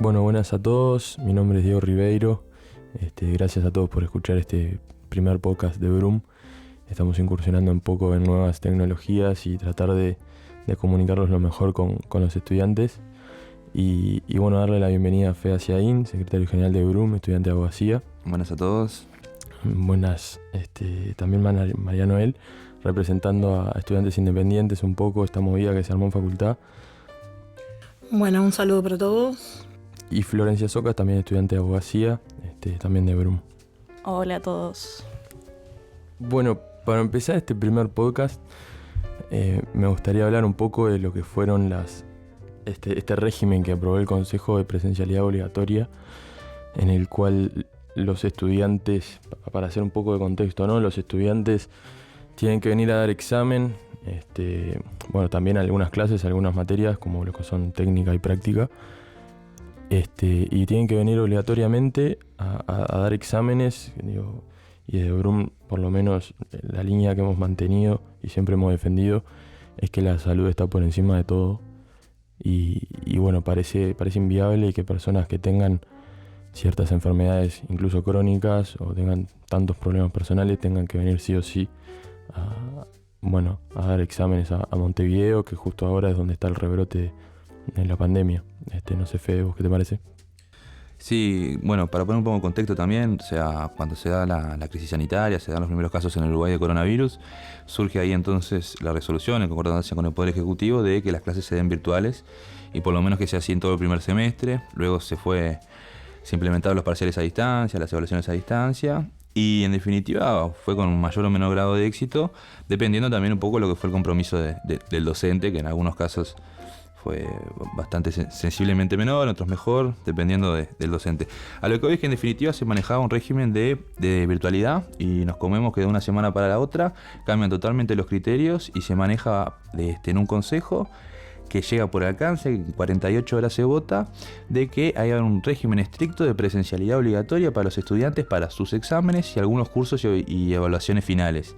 Bueno, buenas a todos, mi nombre es Diego Ribeiro. Gracias a todos por escuchar este primer podcast de Brum. Estamos incursionando un poco en nuevas tecnologías y tratar de comunicarlos lo mejor con los estudiantes. Y bueno, darle la bienvenida a Fede Aciaín, secretario general de Brum, estudiante de abogacía. Buenas a todos. Buenas, también María Noel, representando a estudiantes independientes un poco esta movida que se armó en facultad. Bueno, un saludo para todos. Y Florencia Socas, también estudiante de abogacía, también de Brum. Hola a todos. Bueno, para empezar este primer podcast, me gustaría hablar un poco de lo que fueron este régimen que aprobó el Consejo de Presencialidad Obligatoria, en el cual los estudiantes, para hacer un poco de contexto, ¿no? Los estudiantes tienen que venir a dar examen, también algunas clases, algunas materias, como lo que son técnica y práctica, y tienen que venir obligatoriamente a dar exámenes, y de Brum, por lo menos, la línea que hemos mantenido y siempre hemos defendido es que la salud está por encima de todo, y bueno, parece inviable que personas que tengan ciertas enfermedades, incluso crónicas, o tengan tantos problemas personales, tengan que venir sí o sí a dar exámenes a Montevideo, que justo ahora es donde está el rebrote de la pandemia. No sé, Fede, ¿vos qué te parece? Sí, bueno, para poner un poco en contexto también, o sea, cuando se da la crisis sanitaria, se dan los primeros casos en el Uruguay de coronavirus, surge ahí entonces la resolución, en concordancia con el Poder Ejecutivo, de que las clases se den virtuales, y por lo menos que sea así en todo el primer semestre. Luego se implementaron los parciales a distancia, las evaluaciones a distancia, y en definitiva fue con mayor o menor grado de éxito, dependiendo también un poco de lo que fue el compromiso del docente, que en algunos casos fue bastante sensiblemente menor, en otros mejor, dependiendo del docente. A lo que hoy es que en definitiva se manejaba un régimen de virtualidad, y nos comemos que de una semana para la otra cambian totalmente los criterios y se maneja en un consejo que llega por alcance, en 48 horas se vota, de que haya un régimen estricto de presencialidad obligatoria para los estudiantes para sus exámenes y algunos cursos y evaluaciones finales.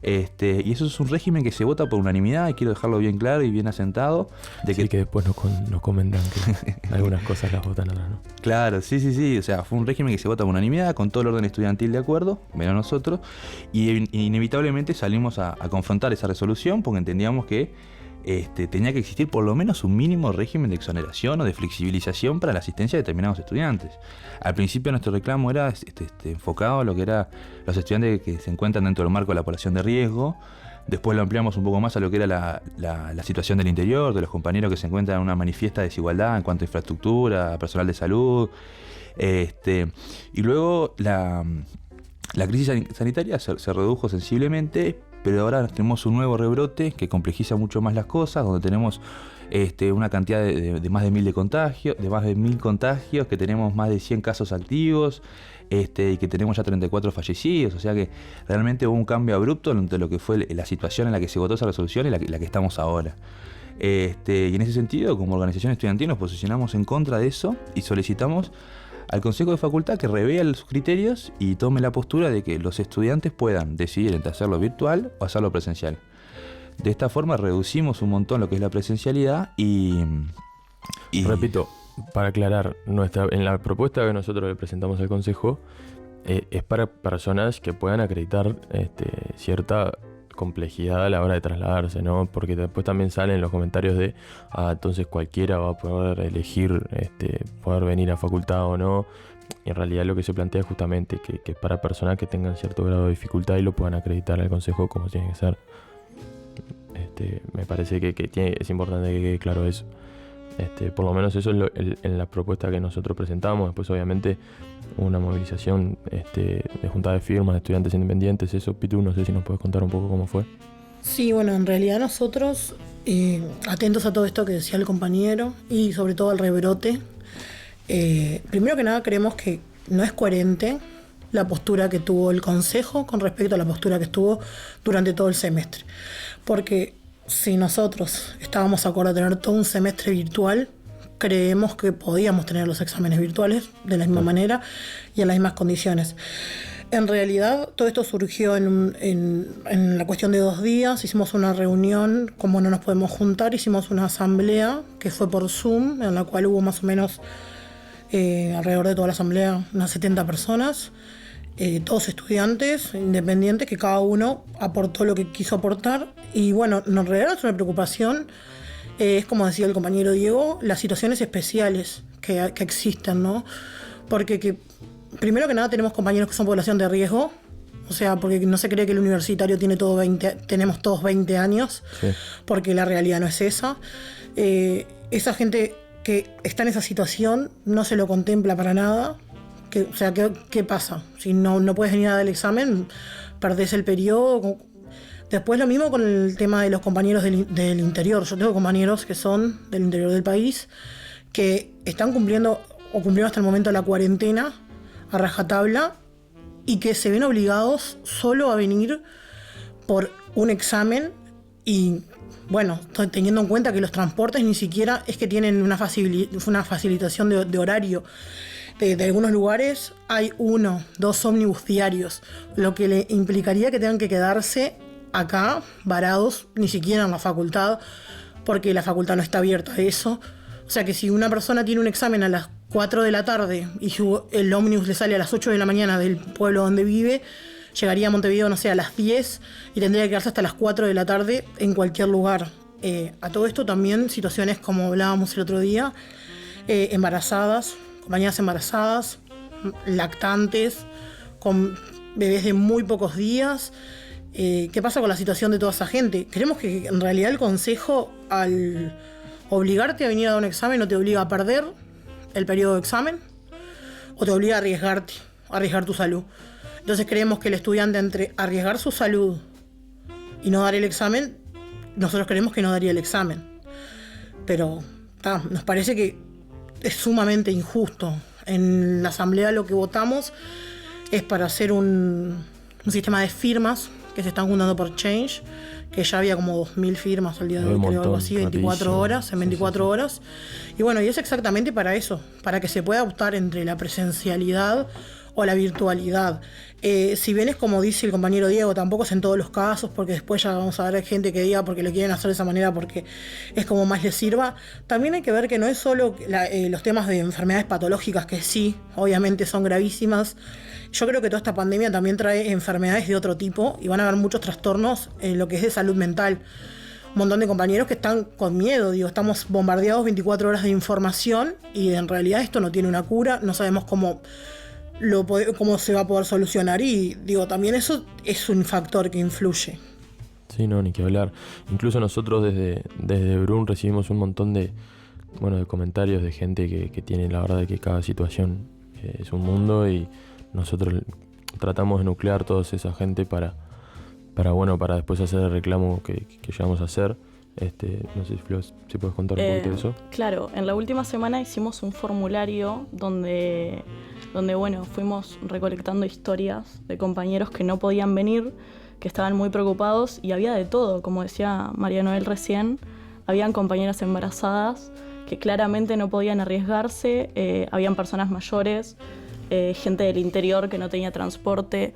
Y eso es un régimen que se vota por unanimidad, y quiero dejarlo bien claro y bien asentado. Que después nos comentan que algunas cosas las votan, otras no. Claro, sí. O sea, fue un régimen que se vota por unanimidad, con todo el orden estudiantil de acuerdo, menos nosotros, y inevitablemente salimos a confrontar esa resolución, porque entendíamos que tenía que existir por lo menos un mínimo régimen de exoneración o de flexibilización para la asistencia de determinados estudiantes. Al principio nuestro reclamo era enfocado a lo que eran los estudiantes que se encuentran dentro del marco de la población de riesgo. Después lo ampliamos un poco más a lo que era la situación del interior, de los compañeros que se encuentran en una manifiesta desigualdad en cuanto a infraestructura, personal de salud. Y luego la crisis sanitaria se redujo sensiblemente, pero ahora tenemos un nuevo rebrote que complejiza mucho más las cosas, donde tenemos una cantidad de más de 1.000 contagios, que tenemos más de 100 casos activos, y que tenemos ya 34 fallecidos. O sea que realmente hubo un cambio abrupto entre lo que fue la situación en la que se votó esa resolución y la que estamos ahora. Y en ese sentido, como organización estudiantil, nos posicionamos en contra de eso y solicitamos al Consejo de Facultad que revea sus criterios y tome la postura de que los estudiantes puedan decidir entre hacerlo virtual o hacerlo presencial. De esta forma reducimos un montón lo que es la presencialidad y Repito, para aclarar, en la propuesta que nosotros le presentamos al Consejo, es para personas que puedan acreditar cierta complejidad a la hora de trasladarse, ¿no? Porque después también salen los comentarios de entonces cualquiera va a poder elegir poder venir a facultad o no. Y en realidad lo que se plantea es justamente que es para personas que tengan cierto grado de dificultad y lo puedan acreditar al Consejo como tiene que ser. Me parece que es importante que quede claro eso. Por lo menos eso es en la propuesta que nosotros presentamos. Después obviamente una movilización de junta de firmas de estudiantes independientes. Eso, Pitu, no sé si nos puedes contar un poco cómo fue. Sí, bueno, en realidad nosotros, atentos a todo esto que decía el compañero y sobre todo al rebrote, primero que nada creemos que no es coherente la postura que tuvo el Consejo con respecto a la postura que estuvo durante todo el semestre. Porque si nosotros estábamos de acuerdo a tener todo un semestre virtual, creemos que podíamos tener los exámenes virtuales de la misma manera y en las mismas condiciones. En realidad, todo esto surgió en la cuestión de 2 días. Hicimos una reunión, como no nos podemos juntar, hicimos una asamblea que fue por Zoom, en la cual hubo más o menos alrededor de toda la asamblea, unas 70 personas, todos estudiantes independientes, que cada uno aportó lo que quiso aportar. Y bueno, en realidad es una preocupación, es como decía el compañero Diego, las situaciones especiales que existen, ¿no? Porque primero que nada tenemos compañeros que son población de riesgo, o sea, porque no se cree que el universitario tenemos todos 20 años, sí, porque la realidad no es esa. Esa gente que está en esa situación no se lo contempla para nada. O sea, ¿qué pasa? Si no puedes venir a dar el examen, perdés el periodo. Después lo mismo con el tema de los compañeros del interior. Yo tengo compañeros que son del interior del país, que están cumplieron hasta el momento la cuarentena a rajatabla, y que se ven obligados solo a venir por un examen. Y bueno, teniendo en cuenta que los transportes ni siquiera es que tienen una facilitación de horario. De algunos lugares hay 1, 2 ómnibus diarios, lo que le implicaría que tengan que quedarse acá varados, ni siquiera en la facultad, porque la facultad no está abierta a eso. O sea que si una persona tiene un examen a las 4 de la tarde y el ómnibus le sale a las 8 de la mañana del pueblo donde vive, llegaría a Montevideo, no sé, a las 10, y tendría que quedarse hasta las 4 de la tarde en cualquier lugar. A todo esto también situaciones como hablábamos el otro día, embarazadas, compañeras embarazadas, lactantes, con bebés de muy pocos días. ¿Qué pasa con la situación de toda esa gente? Creemos que en realidad el consejo, al obligarte a venir a dar un examen, no te obliga a perder el periodo de examen, o te obliga a arriesgar tu salud. Entonces creemos que el estudiante, entre arriesgar su salud y no dar el examen, nosotros creemos que no daría el examen. Pero nos parece que es sumamente injusto. En la asamblea lo que votamos es para hacer un sistema de firmas que se están juntando por Change, que ya había como 2.000 firmas al día de hoy, creo, algo así, 24 horas, en 24 horas. Y bueno, y es exactamente para eso, para que se pueda optar entre la presencialidad o la virtualidad. Si bien es como dice el compañero Diego, tampoco es en todos los casos, porque después ya vamos a ver gente que diga porque lo quieren hacer de esa manera porque es como más les sirva. También hay que ver que no es solo los temas de enfermedades patológicas, que sí, obviamente son gravísimas. Yo creo que toda esta pandemia también trae enfermedades de otro tipo y van a haber muchos trastornos en lo que es de salud mental. Un montón de compañeros que están con miedo, estamos bombardeados 24 horas de información y en realidad esto no tiene una cura, no sabemos cómo se va a poder solucionar, y también eso es un factor que influye. Sí, no, ni que hablar. Incluso nosotros desde Brun recibimos un montón de comentarios de gente que tiene la verdad de que cada situación es un mundo, y nosotros tratamos de nuclear toda esa gente para después hacer el reclamo que llegamos a hacer. No sé, Flo, si puedes contar un poquito de eso. Claro, en la última semana hicimos un formulario donde fuimos recolectando historias de compañeros que no podían venir, que estaban muy preocupados, y había de todo, como decía María Noel recién. Habían compañeras embarazadas que claramente no podían arriesgarse, habían personas mayores, gente del interior que no tenía transporte.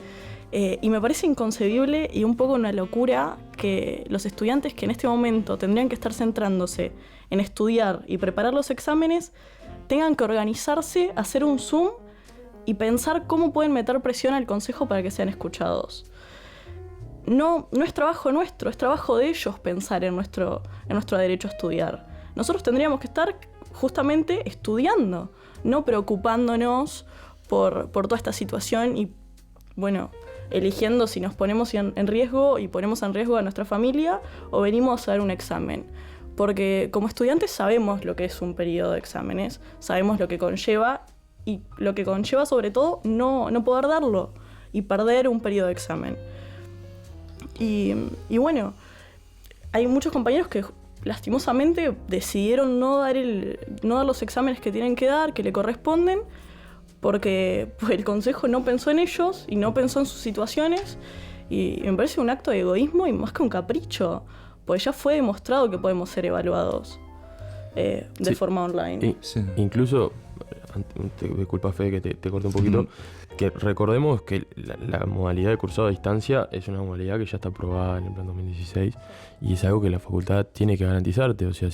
Y me parece inconcebible y un poco una locura que los estudiantes que en este momento tendrían que estar centrándose en estudiar y preparar los exámenes tengan que organizarse, hacer un Zoom y pensar cómo pueden meter presión al consejo para que sean escuchados. No es trabajo nuestro, es trabajo de ellos pensar en nuestro derecho a estudiar. Nosotros tendríamos que estar justamente estudiando, no preocupándonos por toda esta situación y, eligiendo si nos ponemos en riesgo y ponemos en riesgo a nuestra familia o venimos a dar un examen. Porque como estudiantes sabemos lo que es un periodo de exámenes, sabemos lo que conlleva, y lo que conlleva sobre todo no poder darlo y perder un periodo de examen. Y hay muchos compañeros que lastimosamente decidieron no dar los exámenes que tienen que dar, que le corresponden, porque el consejo no pensó en ellos y no pensó en sus situaciones, y me parece un acto de egoísmo y más que un capricho, pues ya fue demostrado que podemos ser evaluados de forma online. Incluso, disculpa Fede que te corte un poquito, que recordemos que la modalidad de cursado a distancia es una modalidad que ya está aprobada en el plan 2016 y es algo que la facultad tiene que garantizarte, o sea,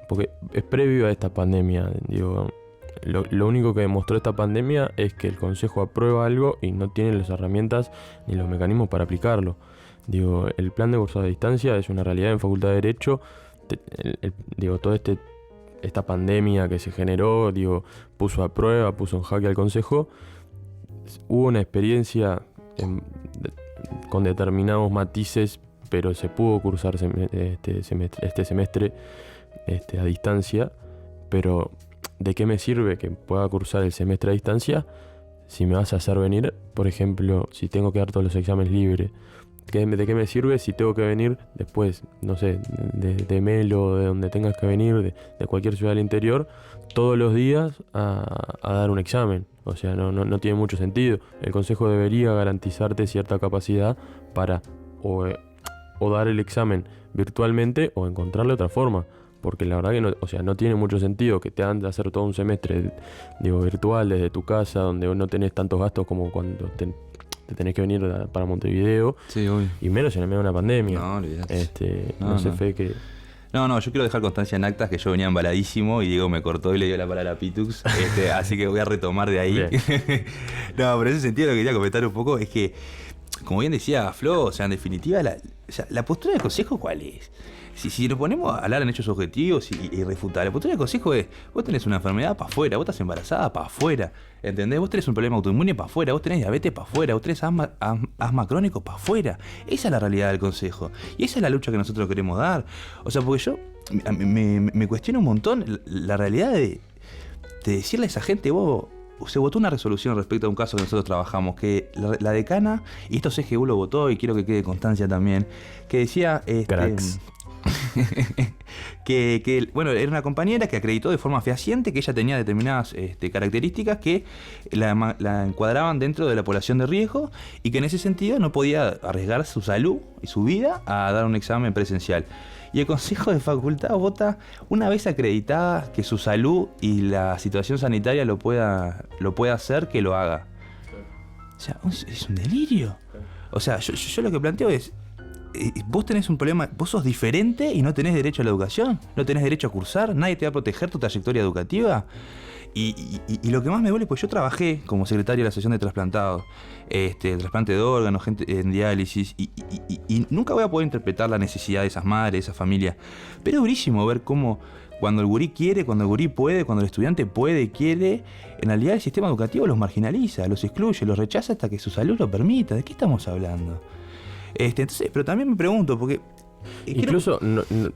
porque es previo a esta pandemia, lo único que demostró esta pandemia es que el Consejo aprueba algo y no tiene las herramientas ni los mecanismos para aplicarlo. Digo, el plan de cursado a distancia es una realidad en Facultad de Derecho. Toda esta pandemia que se generó, puso a prueba, puso en jaque al Consejo. Hubo una experiencia con determinados matices, pero se pudo cursar este semestre a distancia. Pero ¿de qué me sirve que pueda cursar el semestre a distancia si me vas a hacer venir, por ejemplo, si tengo que dar todos los exámenes libres? ¿De qué me sirve si tengo que venir después, no sé, de Melo, de donde tengas que venir, de cualquier ciudad del interior, todos los días a dar un examen? O sea, no tiene mucho sentido. El Consejo debería garantizarte cierta capacidad para o dar el examen virtualmente o encontrarle otra forma. Porque la verdad que no tiene mucho sentido que te hagan de hacer todo un semestre virtual desde tu casa, donde no tenés tantos gastos como cuando te tenés que venir para Montevideo. Sí, obvio. Y menos en el medio de una pandemia. No, olvidate. No sé, Fe, que... No, yo quiero dejar constancia en actas que yo venía embaladísimo y Diego me cortó y le dio la palabra a Pitux, así que voy a retomar de ahí. No, pero en ese sentido lo que quería comentar un poco es que, como bien decía Flo, o sea, en definitiva, la postura del Consejo, ¿cuál es? Si nos ponemos a hablar en hechos objetivos y refutar, la postura del Consejo es: vos tenés una enfermedad para afuera, vos estás embarazada para afuera, ¿entendés? Vos tenés un problema autoinmune para afuera, vos tenés diabetes para afuera, vos tenés asma crónico para afuera. Esa es la realidad del Consejo y esa es la lucha que nosotros queremos dar. O sea, porque yo me cuestiono un montón la realidad de decirle a esa gente: se votó una resolución respecto a un caso que nosotros trabajamos, que la decana, y esto CGU lo votó y quiero que quede constancia también, que decía... Cracks. que era una compañera que acreditó de forma fehaciente que ella tenía determinadas características que la encuadraban dentro de la población de riesgo y que en ese sentido no podía arriesgar su salud y su vida a dar un examen presencial. Y el Consejo de Facultad vota, una vez acreditada que su salud y la situación sanitaria lo pueda hacer, que lo haga. O sea, es un delirio. O sea, yo lo que planteo es: vos tenés un problema, vos sos diferente y no tenés derecho a la educación, no tenés derecho a cursar, nadie te va a proteger tu trayectoria educativa. Y lo que más me duele, pues yo trabajé como secretario de la Asociación de Trasplantados, trasplante de órganos, gente en diálisis, y nunca voy a poder interpretar la necesidad de esas madres, de esas familias. Pero es durísimo ver cómo cuando el gurí quiere, cuando el gurí puede, cuando el estudiante puede, quiere, en realidad el sistema educativo los marginaliza, los excluye, los rechaza hasta que su salud lo permita. ¿De qué estamos hablando? Entonces, pero también me pregunto, porque... Incluso,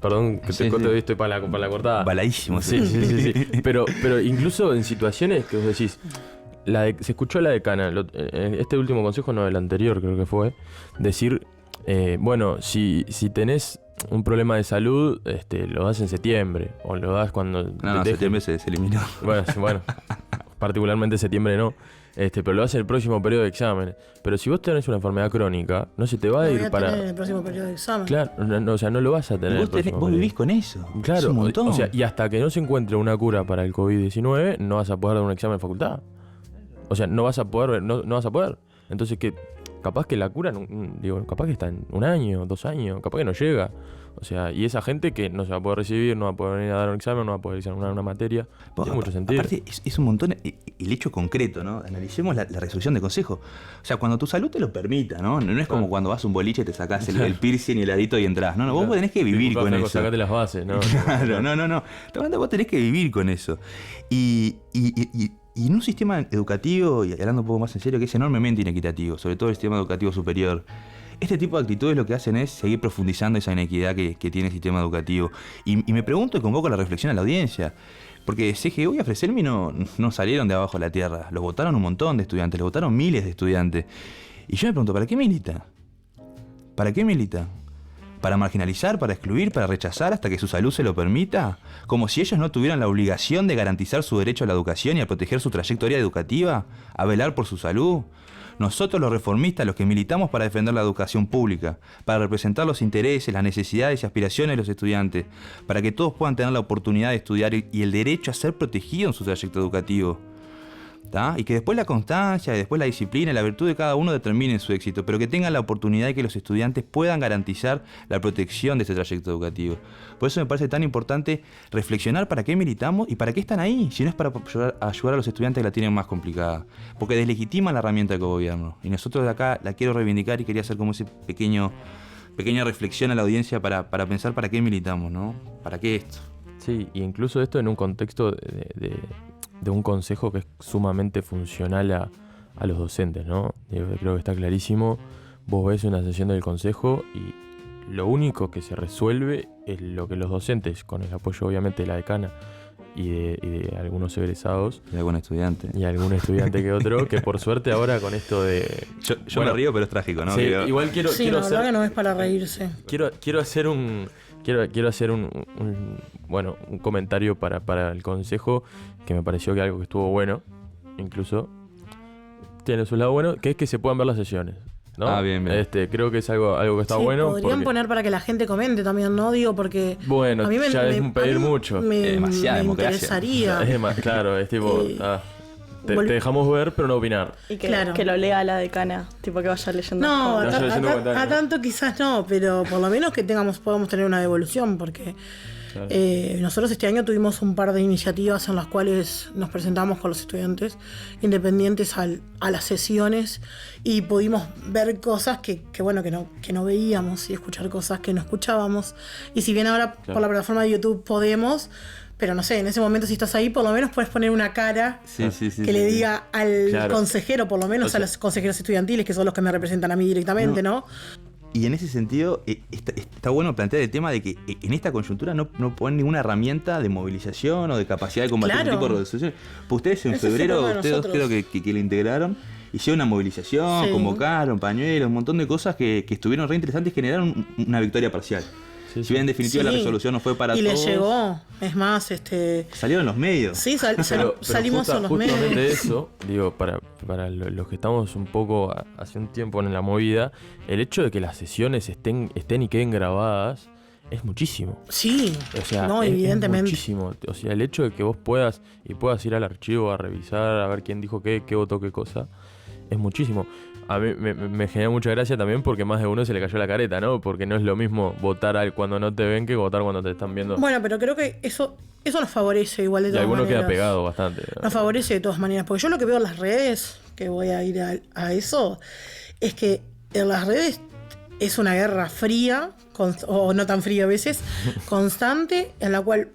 perdón que te corte, estoy para la cortada. Baladísimo. Sí. Pero incluso en situaciones que vos decís, se escuchó a la decana, este último consejo, no, el anterior creo que fue, decir, bueno, si tenés un problema de salud, lo das en septiembre, o lo das cuando... No, septiembre se eliminó. Bueno, particularmente septiembre no. Pero lo hace en el próximo periodo de exámenes. Pero si vos tenés una enfermedad crónica, no se te va a ir para... en el próximo periodo de exámenes. Claro, no lo vas a tener. Vos vivís con eso. Claro, es un montón. O sea, y hasta que no se encuentre una cura para el COVID-19, no vas a poder dar un examen de facultad. O sea, no vas a poder. Entonces, que capaz que la cura, capaz que está en 1 año, 2 años, capaz que no llega. O sea, y esa gente que no se va a poder recibir, no va a poder venir a dar un examen, no va a poder examinar una materia, tiene mucho sentido. Aparte, es un montón el hecho concreto, ¿no? Analicemos la resolución de consejo. O sea, cuando tu salud te lo permita, ¿no? No es como cuando vas a un boliche y te sacás el piercing y el adito y entras. No, vos tenés que vivir con eso. Sacate las bases, ¿no? Claro, no. Vos tenés que vivir con eso. Y en un sistema educativo, y hablando un poco más en serio, que es enormemente inequitativo, sobre todo el sistema educativo superior, este tipo de actitudes lo que hacen es seguir profundizando esa inequidad que tiene el sistema educativo. Y me pregunto y convoco la reflexión a la audiencia, porque CGU y Afreselmi no salieron de abajo de la tierra, los votaron un montón de estudiantes, los votaron miles de estudiantes. Y yo me pregunto, ¿para qué milita? ¿Para qué milita? ¿Para marginalizar, para excluir, para rechazar hasta que su salud se lo permita? Como si ellos no tuvieran la obligación de garantizar su derecho a la educación y a proteger su trayectoria educativa, a velar por su salud. Nosotros los reformistas, los que militamos para defender la educación pública, para representar los intereses, las necesidades y aspiraciones de los estudiantes, para que todos puedan tener la oportunidad de estudiar y el derecho a ser protegidos en su trayecto educativo. ¿tá? Y que después la constancia, y después la disciplina y la virtud de cada uno determinen su éxito, pero que tengan la oportunidad de que los estudiantes puedan garantizar la protección de este trayecto educativo. Por eso me parece tan importante reflexionar para qué militamos y para qué están ahí, si no es para ayudar a los estudiantes que la tienen más complicada, porque deslegitiman la herramienta de cogobierno. Y nosotros de acá la quiero reivindicar y quería hacer como ese pequeña reflexión a la audiencia para pensar para qué militamos, ¿no? ¿Para qué esto? Sí, y incluso esto en un contexto de un consejo que es sumamente funcional a los docentes, ¿no? Creo que está clarísimo. Vos ves una sesión del consejo y lo único que se resuelve es lo que los docentes, con el apoyo obviamente de la decana y de algunos egresados. Y algún estudiante. Y algún estudiante que otro, que por suerte ahora con esto de... Yo me río, pero es trágico, ¿no? Sí, igual quiero la hacer... verdad que no es para reírse. Quiero hacer un comentario para el consejo, que me pareció que algo que estuvo bueno, incluso tiene su lado bueno, que es que se puedan ver las sesiones, ¿no? Ah, bien. Creo que es algo que está bueno. Podrían poner para que la gente comente también, ¿no? Digo, porque bueno, a mí ya es pedir mucho. Demasiada democracia. Interesaría. Claro, es tipo... Te dejamos ver, pero no opinar. Y que lo lea la decana, tipo que vaya leyendo. No, cosas. a tanto quizás no, pero por lo menos que podamos tener una devolución, porque claro. Nosotros este año tuvimos un par de iniciativas en las cuales nos presentamos con los estudiantes independientes a las sesiones y pudimos ver cosas que no veíamos y escuchar cosas que no escuchábamos. Y si bien ahora por la plataforma de YouTube podemos... Pero no sé, en ese momento si estás ahí, por lo menos puedes poner una cara que le diga al consejero, por lo menos a los consejeros estudiantiles, que son los que me representan a mí directamente, ¿no? Y en ese sentido, está bueno plantear el tema de que en esta coyuntura no ponen ninguna herramienta de movilización o de capacidad de combatir un tipo de resolución. Pues ustedes en febrero, ustedes creo que lo integraron, hicieron una movilización, convocaron pañuelos, un montón de cosas que estuvieron re interesantes y generaron una victoria parcial. Si bien en definitiva la resolución no fue para todos. Y le llegó, es más, salieron los medios. Sí, salimos en los medios. Justamente eso, digo, para los que estamos un poco hace un tiempo en la movida, el hecho de que las sesiones estén y queden grabadas es muchísimo. Sí, o sea, evidentemente. Es muchísimo. O sea, el hecho de que vos puedas ir al archivo a revisar, a ver quién dijo qué votó qué cosa, es muchísimo. A mí me genera mucha gracia también porque más de uno se le cayó la careta, ¿no? Porque no es lo mismo votar cuando no te ven que votar cuando te están viendo. Bueno, pero creo que eso nos favorece igual de todas maneras. Y alguno queda pegado bastante, ¿no? Nos favorece de todas maneras. Porque yo lo que veo en las redes, que voy a ir a eso, es que en las redes es una guerra fría, o no tan fría a veces, constante, en la cual,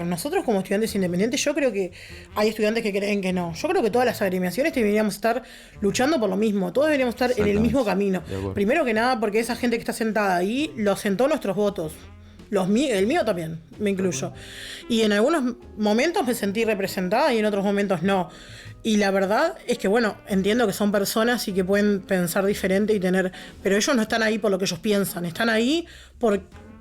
nosotros como estudiantes independientes, yo creo que hay estudiantes que creen que no. Yo creo que todas las agremiaciones deberíamos estar luchando por lo mismo, todos deberíamos estar en el mismo camino. Primero que nada, porque esa gente que está sentada ahí, los sentó nuestros votos. El mío también, me incluyo. Y en algunos momentos me sentí representada y en otros momentos no. Y la verdad es que, entiendo que son personas y que pueden pensar diferente y tener... Pero ellos no están ahí por lo que ellos piensan. Están ahí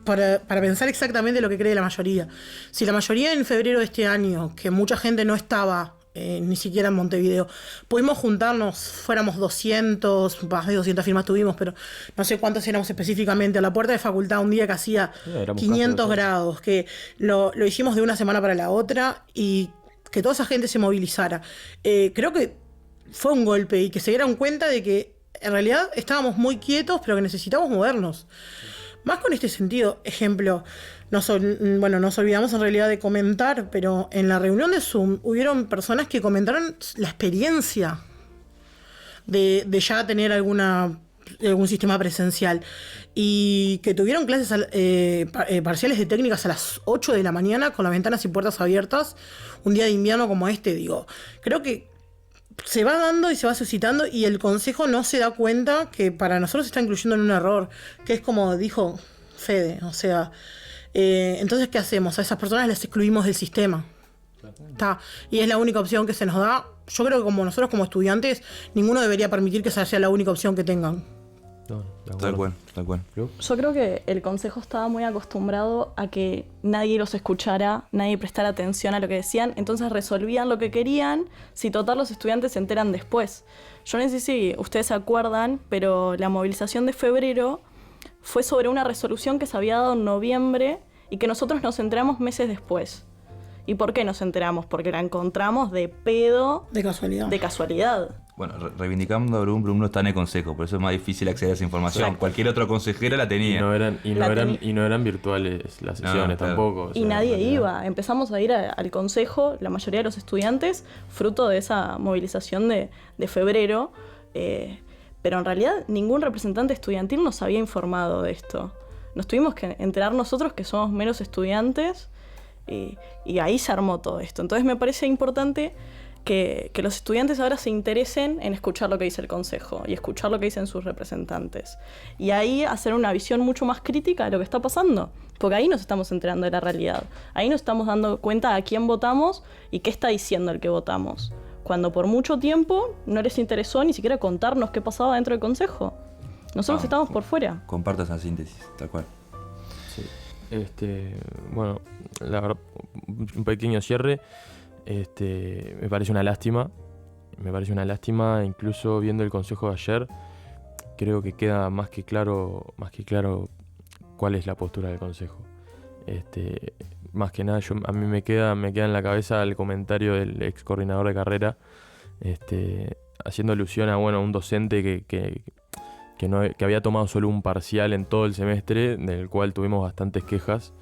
para pensar exactamente lo que cree la mayoría. Si la mayoría en febrero de este año, que mucha gente no estaba... ni siquiera en Montevideo, pudimos juntarnos, fuéramos 200, más de 200 firmas tuvimos, pero no sé cuántos éramos específicamente, a la puerta de facultad un día que hacía 500 grados, que lo hicimos de una semana para la otra y que toda esa gente se movilizara. Creo que fue un golpe y que se dieran cuenta de que en realidad estábamos muy quietos, pero que necesitamos movernos. Más con este sentido, ejemplo, nos olvidamos en realidad de comentar, pero en la reunión de Zoom hubieron personas que comentaron la experiencia de ya tener algún sistema presencial y que tuvieron clases parciales de técnicas a las 8 de la mañana con las ventanas y puertas abiertas, un día de invierno como este, creo que se va dando y se va suscitando y el consejo no se da cuenta que para nosotros se está incluyendo en un error, que es como dijo Fede, o sea, entonces ¿qué hacemos? A esas personas las excluimos del sistema. Y es la única opción que se nos da. Yo creo que como nosotros como estudiantes, ninguno debería permitir que esa sea la única opción que tengan. Tal cual. Yo creo que el consejo estaba muy acostumbrado a que nadie los escuchara, nadie prestara atención a lo que decían, entonces resolvían lo que querían, si total los estudiantes se enteran después. Yo no sé si ustedes se acuerdan, pero la movilización de febrero fue sobre una resolución que se había dado en noviembre y que nosotros nos enteramos meses después. ¿Y por qué nos enteramos? Porque la encontramos de pedo. De casualidad. De casualidad. Bueno, reivindicando a Brum no está en el consejo, por eso es más difícil acceder a esa información. Exacto. Cualquier otro consejero la tenía. Y no eran virtuales las sesiones claro. tampoco. O sea, Y nadie en realidad. iba. Empezamos a ir al consejo, la mayoría de los estudiantes, fruto de esa movilización de febrero. Pero en realidad ningún representante estudiantil nos había informado de esto. Nos tuvimos que enterar nosotros, que somos menos estudiantes, y ahí se armó todo esto. Entonces me parece importante que los estudiantes ahora se interesen en escuchar lo que dice el consejo y escuchar lo que dicen sus representantes. Y ahí hacer una visión mucho más crítica de lo que está pasando. Porque ahí nos estamos enterando de la realidad. Ahí nos estamos dando cuenta a quién votamos y qué está diciendo el que votamos. Cuando por mucho tiempo no les interesó ni siquiera contarnos qué pasaba dentro del consejo. Nosotros estamos por fuera. Comparto esa síntesis, tal cual. Sí. Bueno, la verdad, un pequeño cierre. Me parece una lástima. Incluso viendo el consejo de ayer, creo que queda más que claro cuál es la postura del consejo. Más que nada, a mí me queda en la cabeza el comentario del ex coordinador de carrera, haciendo alusión a un docente que había tomado solo un parcial en todo el semestre, del cual tuvimos bastantes quejas.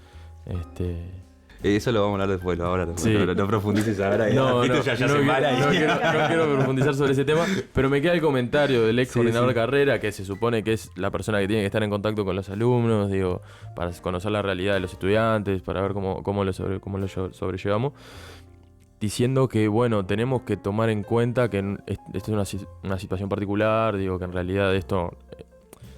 Eso lo vamos a hablar después, Sí. No profundices ahora. No No quiero profundizar sobre ese tema, pero me queda el comentario del ex coordinador de carrera, que se supone que es la persona que tiene que estar en contacto con los alumnos, para conocer la realidad de los estudiantes, para ver cómo lo sobrellevamos, diciendo que, tenemos que tomar en cuenta que esta es una situación particular, que en realidad esto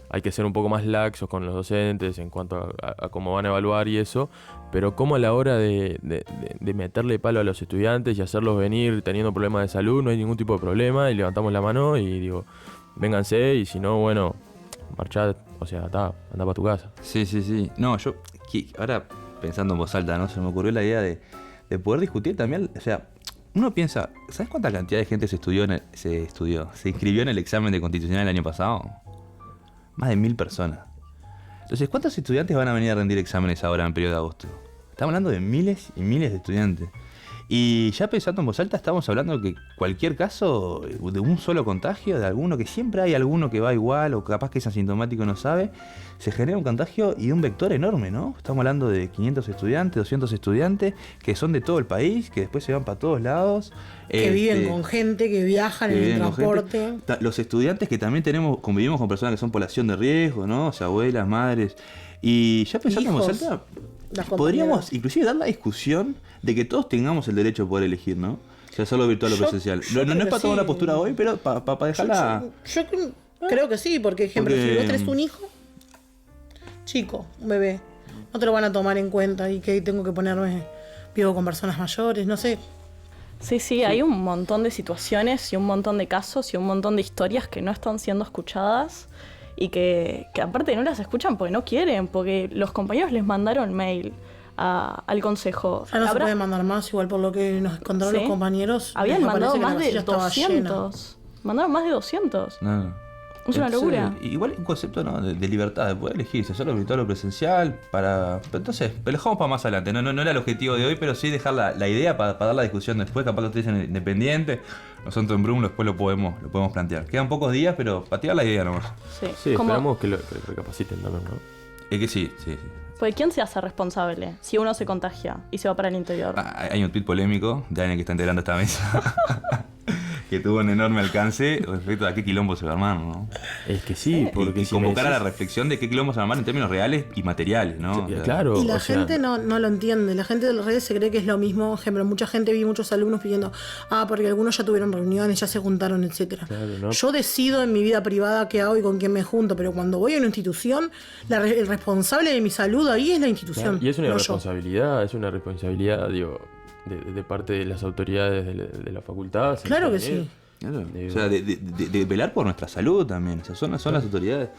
hay que ser un poco más laxos con los docentes en cuanto a cómo van a evaluar y eso, pero como a la hora de meterle palo a los estudiantes y hacerlos venir teniendo problemas de salud, no hay ningún tipo de problema, y levantamos la mano y vénganse, y si no, marchad, anda para tu casa. Sí. No, yo ahora pensando en voz alta, ¿no? Se me ocurrió la idea de poder discutir también, uno piensa, ¿sabes cuánta cantidad de gente se inscribió en el examen de constitucional el año pasado? Más de 1000 personas. Entonces, ¿cuántos estudiantes van a venir a rendir exámenes ahora en el periodo de agosto? Estamos hablando de miles y miles de estudiantes. Y ya pensando en voz alta, estamos hablando de que cualquier caso de un solo contagio, de alguno, que siempre hay alguno que va igual o capaz que es asintomático y no sabe, se genera un contagio y un vector enorme, ¿no? Estamos hablando de 500 estudiantes, 200 estudiantes, que son de todo el país, que después se van para todos lados. Que viven con gente, que viajan en el transporte. Los estudiantes que también convivimos con personas que son población de riesgo, ¿no? O sea, abuelas, madres. Y ya pensando en voz alta, podríamos inclusive dar la discusión de que todos tengamos el derecho de poder elegir, ¿no? O sea, hacerlo virtual o presencial. No es para tomar una postura hoy, pero para dejarla... Yo creo que sí, porque, ejemplo, si vos tenés un hijo chico, un bebé, no te lo van a tomar en cuenta y que tengo que ponerme vivo con personas mayores, no sé. Sí, hay un montón de situaciones y un montón de casos y un montón de historias que no están siendo escuchadas y que aparte no las escuchan porque no quieren, porque los compañeros les mandaron mail al consejo. Ya no se puede mandar más, igual por lo que nos contaron los compañeros. Habían mandado más de la vasija estaba 200. Mandaron más de 200. No. Es una locura. Igual un concepto, ¿no? de libertad, de poder elegir si hacerlo virtual o presencial. Pero entonces, lo dejamos para más adelante. No era el objetivo de hoy, pero sí dejar la idea para dar la discusión después. Capaz que ustedes dicen independiente. Nosotros en Brum después lo podemos plantear. Quedan pocos días, pero para tirar la idea nomás. Sí, esperamos que lo recapaciten también, ¿no? Es que sí. Pues ¿quién se hace responsable si uno se contagia y se va para el interior? Hay un tuit polémico de alguien que está integrando esta mesa que tuvo un enorme alcance respecto a qué quilombo se va a armar, ¿no? Es que sí, porque y convocar a la reflexión de qué quilombo se va a armar en términos reales y materiales, ¿no? Sí, claro. Y la gente no lo entiende. La gente de las redes se cree que es lo mismo. Por ejemplo, muchos alumnos pidiendo, porque algunos ya tuvieron reuniones, ya se juntaron, etcétera. Claro, ¿no? Yo decido en mi vida privada qué hago y con quién me junto, pero cuando voy a una institución, el responsable de mi salud ahí es la institución. Claro. Y es una no responsabilidad, digo, de parte de las autoridades de la facultad. Claro que sí. Claro. O sea, de velar por nuestra salud también. O sea, son las autoridades.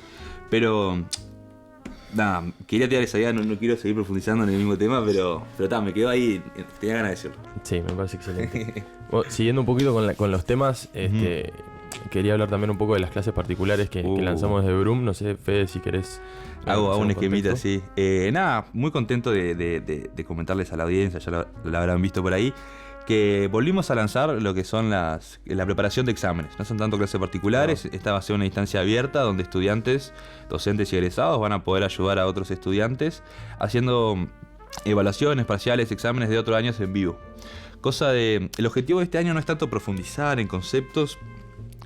Pero nada, quería tirar esa idea, no quiero seguir profundizando en el mismo tema, pero me quedo ahí, tenía ganas de decirlo. Sí, me parece excelente. Bueno, siguiendo un poquito con los temas, quería hablar también un poco de las clases particulares que lanzamos desde Brum. No sé, Fede, si querés... Hago un esquemita, contexto. sí. Nada, muy contento de comentarles a la audiencia, ya lo habrán visto por ahí, que volvimos a lanzar lo que son la preparación de exámenes. No son tanto clases particulares, esta va a ser una instancia abierta donde estudiantes, docentes y egresados van a poder ayudar a otros estudiantes haciendo evaluaciones, parciales, exámenes de otros años en vivo. El objetivo de este año no es tanto profundizar en conceptos,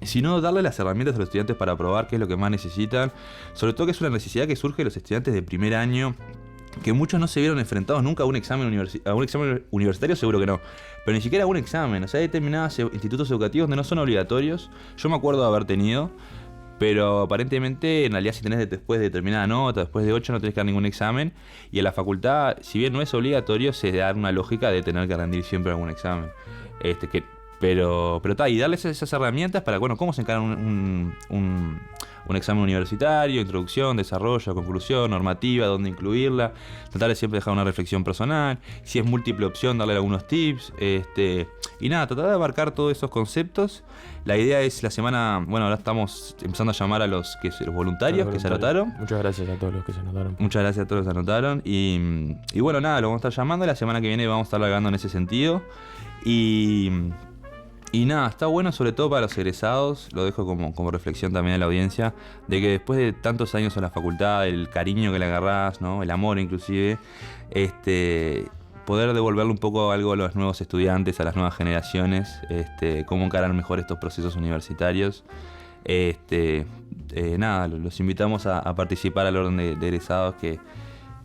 sino darle las herramientas a los estudiantes para probar qué es lo que más necesitan, sobre todo que es una necesidad que surge de los estudiantes de primer año, que muchos no se vieron enfrentados nunca a un examen universitario, seguro que no, pero ni siquiera a un examen. O sea, hay determinados institutos educativos donde no son obligatorios. Yo me acuerdo de haber tenido, pero aparentemente en realidad si tenés después de determinada nota, después de 8 no tenés que dar ningún examen, y en la facultad, si bien no es obligatorio, se da una lógica de tener que rendir siempre algún examen. Pero y darles esas herramientas para, bueno, cómo se encara un examen universitario, introducción, desarrollo, conclusión, normativa, dónde incluirla, tratar de siempre dejar una reflexión personal, si es múltiple opción, darle algunos tips, y nada, tratar de abarcar todos esos conceptos. La idea es la semana, bueno, ahora estamos empezando a llamar a los voluntarios que se anotaron. Muchas gracias a todos los que se anotaron. Muchas gracias a todos los que se anotaron. Y bueno, nada, lo vamos a estar llamando. La semana que viene vamos a estar largando en ese sentido. Y nada, está bueno sobre todo para los egresados, lo dejo como reflexión también a la audiencia, de que después de tantos años en la facultad, el cariño que le agarrás, ¿no? El amor inclusive, poder devolverle un poco algo a los nuevos estudiantes, a las nuevas generaciones, cómo encarar mejor estos procesos universitarios. Nada, los invitamos a participar al orden de egresados, que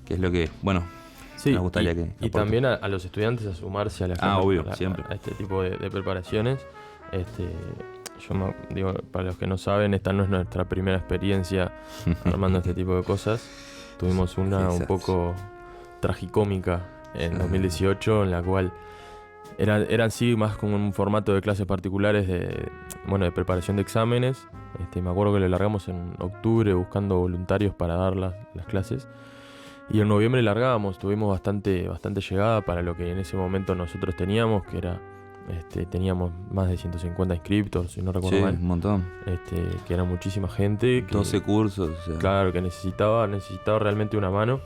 es lo que, bueno... Sí, nos gustaría y también a los estudiantes a sumarse a la obvio, siempre. A este tipo de preparaciones. Digo, para los que no saben, esta no es nuestra primera experiencia armando este tipo de cosas. Tuvimos una un poco tragicómica en 2018, en la cual eran sí más como un formato de clases particulares de preparación de exámenes. Me acuerdo que lo largamos en octubre buscando voluntarios para dar las clases. Y en noviembre largábamos, tuvimos bastante llegada para lo que en ese momento nosotros teníamos, que era, teníamos más de 150 inscriptos, si no recuerdo mal. Un montón. Que era muchísima gente. 12 cursos. O sea. Claro, que necesitaba realmente una mano.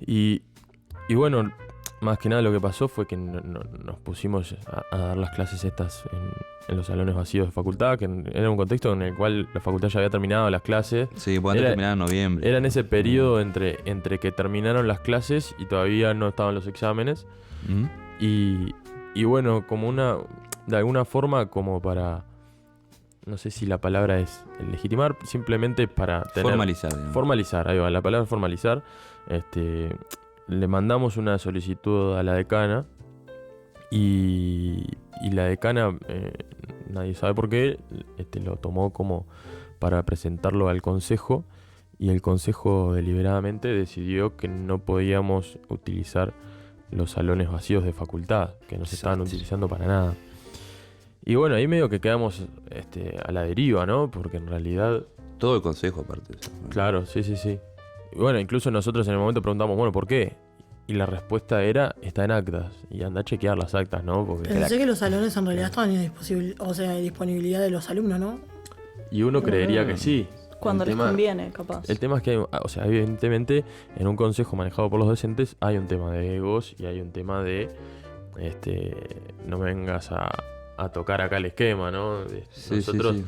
Y bueno, más que nada lo que pasó fue que nos pusimos a dar las clases estas en los salones vacíos de facultad, que era un contexto en el cual la facultad ya había terminado las clases. Sí, podían terminar en noviembre. Era en ese periodo entre que terminaron las clases y todavía no estaban los exámenes. Y bueno, de alguna forma como para, no sé si la palabra es legitimar, simplemente para tener... Formalizar. Digamos. Formalizar, ahí va, la palabra formalizar. Le mandamos una solicitud a la decana y la decana, nadie sabe por qué, lo tomó como para presentarlo al consejo, y el consejo deliberadamente decidió que no podíamos utilizar los salones vacíos de facultad, que no se estaban utilizando para nada. Y bueno, ahí medio que quedamos a la deriva, ¿no? Porque en realidad... Todo el consejo aparte. Claro, sí. Y bueno, incluso nosotros en el momento preguntamos, bueno, ¿por qué? Y la respuesta era, está en actas. Y anda a chequear las actas, ¿no? Porque pensé que los salones en realidad estaban en disponibilidad de los alumnos, ¿no? Y uno creería que sí. Cuando les conviene, capaz. El tema es que evidentemente, en un consejo manejado por los docentes hay un tema de egos y hay un tema de, no me vengas a tocar acá el esquema, ¿no? Nosotros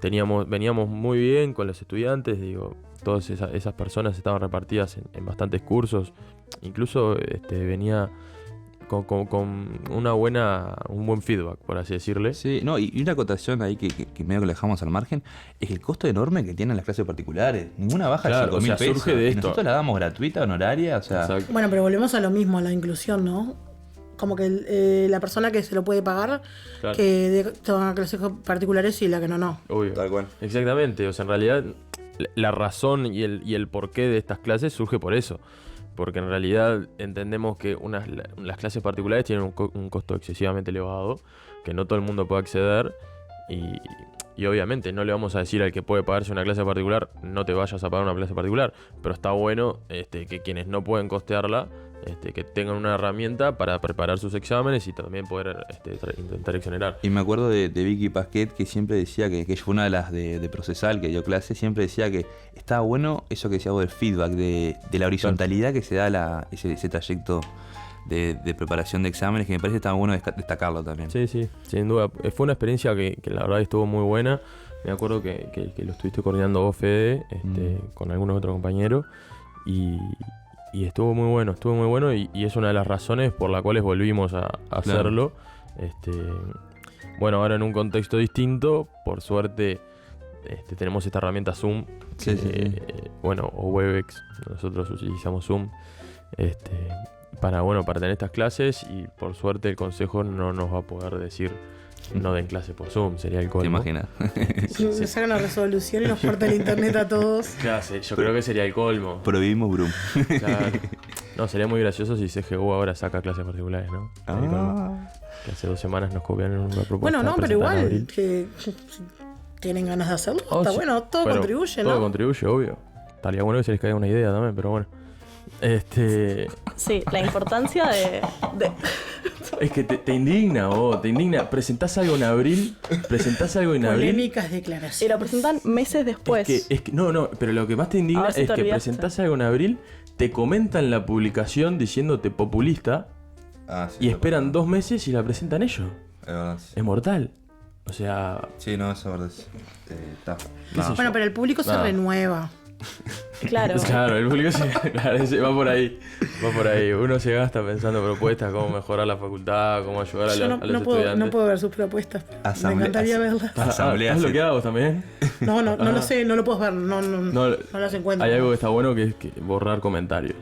veníamos muy bien con los estudiantes, digo, todas esas personas estaban repartidas en bastantes cursos, incluso venía con un buen feedback, por así decirle. Sí, no, y una acotación ahí que medio que le dejamos al margen, es el costo enorme que tienen las clases particulares. Ninguna baja de 5.000 pesos. Surge de esto. Nosotros la damos gratuita, honoraria, o sea... Exacto. Bueno, pero volvemos a lo mismo, a la inclusión, ¿no? Como que la persona que se lo puede pagar, claro, que tenga clases particulares, y la que no. Obvio. Tal cual. Exactamente, o sea, en realidad la razón y el porqué de estas clases surge por eso. Porque en realidad entendemos que las clases particulares tienen un costo excesivamente elevado, que no todo el mundo puede acceder, y obviamente no le vamos a decir al que puede pagarse una clase particular, no te vayas a pagar una clase particular, pero está bueno que quienes no pueden costearla que tengan una herramienta para preparar sus exámenes y también poder intentar exonerar. Y me acuerdo de Vicky Pasquet, que siempre decía que ella fue una de las de Procesal que dio clase, siempre decía que estaba bueno eso que decía vos del feedback, de la horizontalidad que se da ese trayecto de preparación de exámenes, que me parece que estaba bueno destacarlo también. Sí, sin duda. Fue una experiencia que la verdad estuvo muy buena. Me acuerdo que lo estuviste coordinando vos, Fede, con algunos otros compañeros, y estuvo muy bueno, y es una de las razones por las cuales volvimos a hacerlo. Bueno, ahora en un contexto distinto, por suerte tenemos esta herramienta Zoom, bueno, o Webex, nosotros utilizamos Zoom, para tener estas clases, y por suerte el consejo no nos va a poder decir no den clase por Zoom, sería el colmo. ¿Te imaginas? Se saca una resolución y nos corta el internet a todos. Claro, yo creo que sería el colmo. Prohibimos Broom. Claro. No, sería muy gracioso si CGU ahora saca clases particulares, ¿no? Que hace 2 semanas nos copiaron una propuesta. Bueno, no, pero igual, que si tienen ganas de hacerlo, está bueno, todo contribuye, ¿no? Todo contribuye, obvio. Estaría bueno que se les caiga una idea también, pero bueno. Sí, la importancia de... Es que te indigna, te indigna. Presentás algo en abril. Polémicas declaraciones. Y lo presentan meses después. Es que no, pero lo que más te indigna es que presentás algo en abril, te comentan la publicación diciéndote populista, y esperan 2 meses y la presentan ellos. Es mortal. O sea... Sí, no, eso es verdad. Bueno, pero el público se renueva. Claro. Claro, el público va por ahí. Uno se gasta pensando propuestas, cómo mejorar la facultad, cómo ayudar a los estudiantes. No puedo ver sus propuestas. Me encantaría verlas. ¿Estás bloqueado vos también? No lo sé, no lo puedo ver. No las encuentro. Hay algo que está bueno, que es borrar comentarios.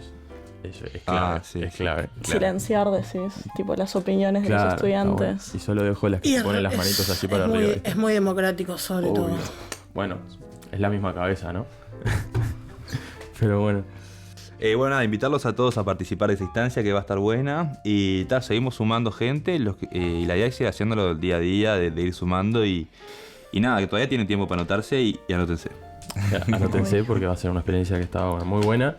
Eso es clave. Es clave. Silenciar, decís, tipo las opiniones de los estudiantes. Bueno. Y solo dejo las que se ponen las manitos así para arriba. Es muy democrático, sobre todo. Bueno, es la misma cabeza, ¿no? Pero bueno. Nada, invitarlos a todos a participar de esta instancia, que va a estar buena. Y seguimos sumando gente. Y la idea es ir haciéndolo día a día, de ir sumando. Y nada, que todavía tienen tiempo para anotarse y anótense. Anótense porque va a ser una experiencia que está muy buena.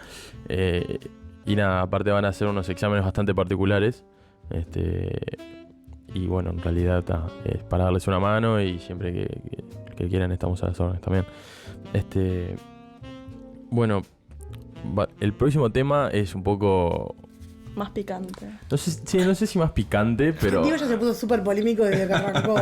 Y nada, aparte van a hacer unos exámenes bastante particulares. Y bueno, en realidad es para darles una mano, y siempre que quieran estamos a las órdenes también. Bueno, el próximo tema es un poco... Más picante. No sé si más picante, pero... Diego ya se puso súper polémico desde que arrancó.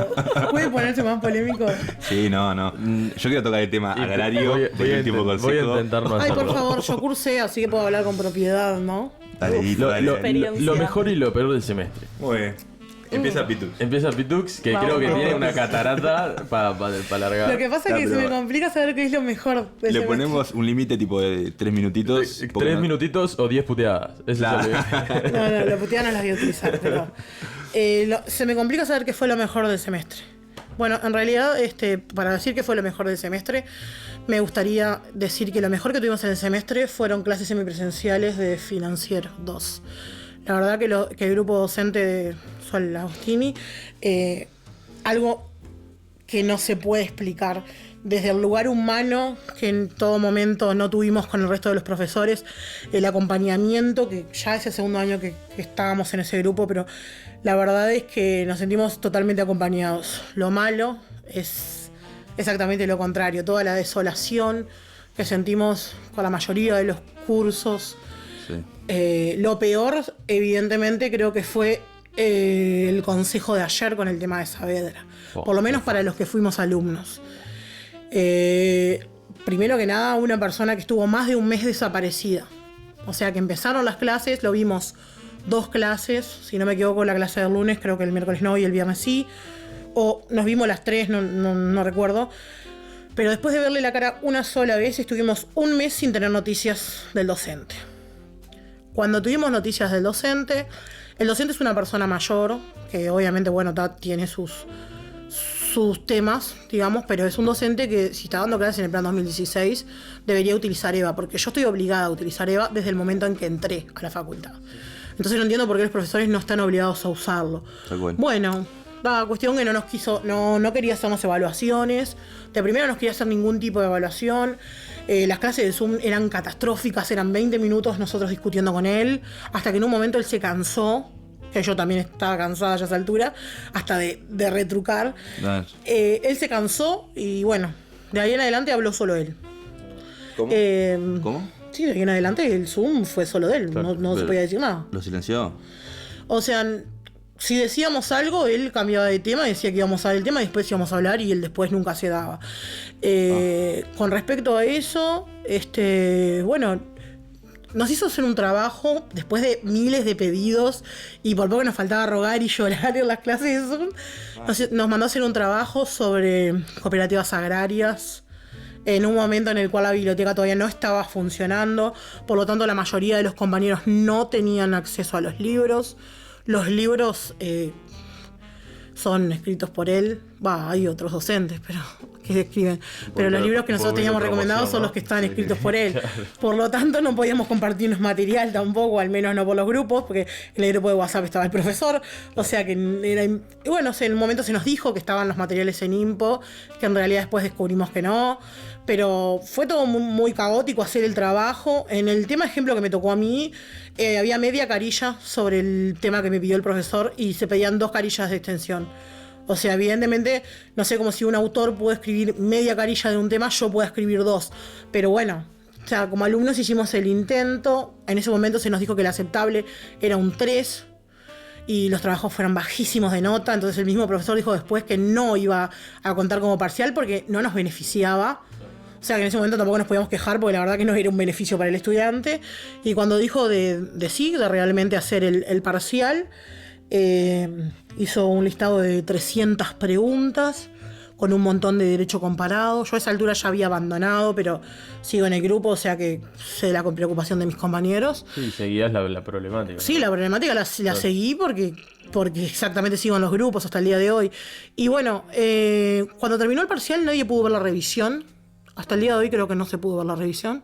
¿Puede ponerse más polémico? Sí, no. Yo quiero tocar el tema agrario del último consejo. Voy a intentar no hacerlo. Ay, por favor, yo cursé, así que puedo hablar con propiedad, ¿no? Dale. Lo mejor y lo peor del semestre. Muy bien. Empieza Pitux, que creo que tiene una catarata para largar. Lo que pasa es que se me complica saber qué es lo mejor del Le semestre. ponemos un límite tipo de 3 minutitos. 3 minutitos o 10 puteadas. Eso es No, la puteada no las voy a utilizar, pero... se me complica saber qué fue lo mejor del semestre. Bueno, en realidad, para decir qué fue lo mejor del semestre, me gustaría decir que lo mejor que tuvimos en el semestre fueron clases semipresenciales de Financiero 2. La verdad que el grupo docente de Sol Agostini, algo que no se puede explicar, desde el lugar humano que en todo momento no tuvimos con el resto de los profesores, el acompañamiento, que ya es el segundo año que estábamos en ese grupo, pero la verdad es que nos sentimos totalmente acompañados. Lo malo es exactamente lo contrario, toda la desolación que sentimos con la mayoría de los cursos. Sí. Lo peor, evidentemente, creo que fue el consejo de ayer con el tema de Saavedra. Por lo menos para los que fuimos alumnos. Primero que nada, una persona que estuvo más de un mes desaparecida. O sea, que empezaron las clases, lo vimos 2 clases, si no me equivoco, la clase del lunes, creo que el miércoles no y el viernes sí. O nos vimos las 3, no recuerdo. Pero después de verle la cara una sola vez, estuvimos un mes sin tener noticias del docente. Cuando tuvimos noticias del docente, el docente es una persona mayor, que obviamente, bueno, tiene sus temas, digamos, pero es un docente que, si está dando clases en el plan 2016, debería utilizar EVA, porque yo estoy obligada a utilizar EVA desde el momento en que entré a la facultad. Entonces no entiendo por qué los profesores no están obligados a usarlo. Bueno, la cuestión que no nos quiso, no quería hacernos evaluaciones. De primero no quería hacer ningún tipo de evaluación. Las clases de Zoom eran catastróficas, eran 20 minutos nosotros discutiendo con él, hasta que en un momento él se cansó, que yo también estaba cansada ya a esa altura, hasta de retrucar. Él se cansó y bueno, de ahí en adelante habló solo él. ¿Cómo? ¿Cómo? Sí, de ahí en adelante el Zoom fue solo de él, claro, no se podía decir nada. ¿Lo silenció? O sea, si decíamos algo, él cambiaba de tema, decía que íbamos a dar el tema y después íbamos a hablar y él después nunca se daba. Con respecto a eso, bueno, nos hizo hacer un trabajo después de miles de pedidos y por poco nos faltaba rogar y llorar en las clases de Zoom. Nos mandó a hacer un trabajo sobre cooperativas agrarias en un momento en el cual la biblioteca todavía no estaba funcionando, por lo tanto la mayoría de los compañeros no tenían acceso a los libros. Los libros son escritos por él. Hay otros docentes que escriben. Pero los libros que nosotros teníamos recomendados son los que están escritos por él. Claro. Por lo tanto, no podíamos compartirnos material tampoco, al menos no por los grupos, porque en el grupo de WhatsApp estaba el profesor. O sea que era... Bueno, en un momento se nos dijo que estaban los materiales en Impo, que en realidad después descubrimos que no. Pero fue todo muy, muy caótico hacer el trabajo. En el tema ejemplo que me tocó a mí, había media carilla sobre el tema que me pidió el profesor y se pedían 2 carillas de extensión. O sea, evidentemente, no sé, como si un autor puede escribir media carilla de un tema, yo puedo escribir 2. Pero bueno, o sea, como alumnos hicimos el intento. En ese momento se nos dijo que el aceptable era un 3 y los trabajos fueron bajísimos de nota. Entonces el mismo profesor dijo después que no iba a contar como parcial porque no nos beneficiaba. O sea que en ese momento tampoco nos podíamos quejar porque la verdad que no era un beneficio para el estudiante. Y cuando dijo de realmente hacer el parcial, hizo un listado de 300 preguntas con un montón de derecho comparado. Yo a esa altura ya había abandonado, pero sigo en el grupo, o sea que sé la preocupación de mis compañeros. Sí, seguías la problemática. Sí, la problemática la seguí porque exactamente sigo en los grupos hasta el día de hoy. Y bueno, cuando terminó el parcial nadie pudo ver la revisión. Hasta el día de hoy creo que no se pudo ver la revisión.